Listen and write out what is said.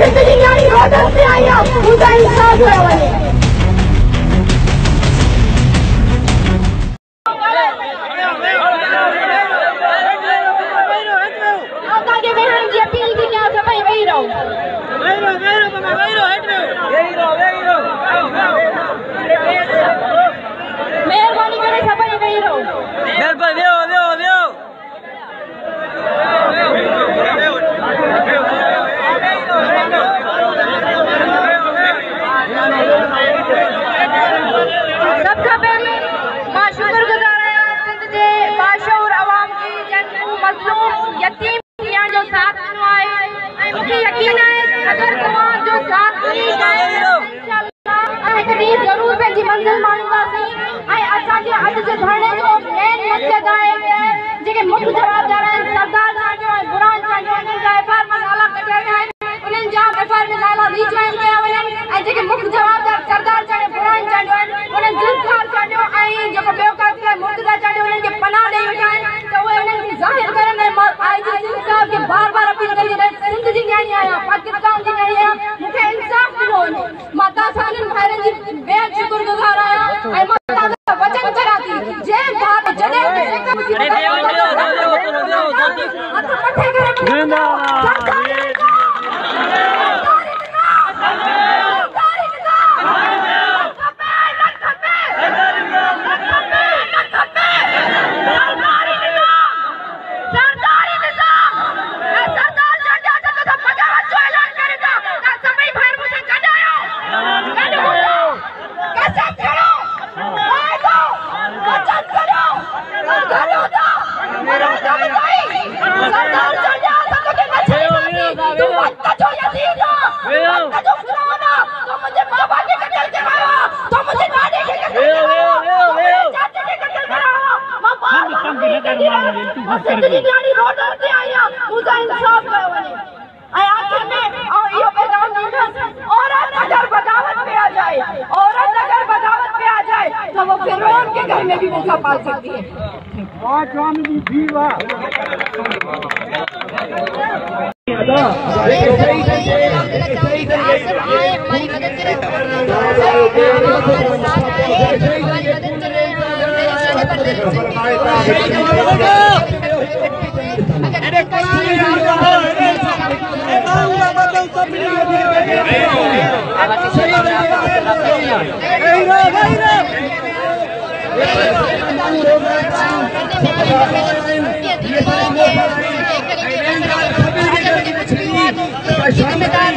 जिंदगी यानी रोडन से आया मुझे इंसाफ करो मेहरबानी करे सभई वेही रहो मेहरबानी वेहो सबका पहले मां शुक्रगुजार आहियां सिंध जे बाशऊर अवाम जी जंहिं मज़लूम यतीम थियण जो साथ ॾिनो आहे ऐं मूंखे यकीन आहे अगरि तव्हां जो साथ हिकु ॾींहुं ज़रूरु पंहिंजी मंज़िल माणींदासीं ऐं असांजे अॼु जे धरणे जो मेन मक़सदु आहे जेके मुख्य जवाबदार आहिनि सरदार चांडियो ऐं बुरान चांडियो उन्हनि जा एफआईआर में नाला कढिया विया आहिनि उन्हनि जा एफआईआर में नाला रीजॉइन कया विया आहिनि ऐं जेके मुख्य जवाबदार सरदार चांडियो बुरान चांडियो आहिनि उन्हनि जुल्फकार चांडियो ऐं जेको ॿियो काफ़िला मुर्तज़ा चांडियो उन्हनि खे पनाह ॾेई वेठा आहिनि त उहे उन्हनि खे ज़ाहिर करण ऐं आईजी सिंध साहिब खे बार अपील कंदी रहे सिंध जी न्याणी आहियां पाकिस्तान जी न्याणी आहियां मूंखे इंसाफ़ ॾिनो वञे मां तव्हां सां उन्हनि भाइरनि जी बेहद शुक्रगुज़ार आहियां ऐं मां तव्हां वचन करां थी जंहिं भाउ जॾहिं घर में भी मुर्गा पाल सकती है जिम्मेदार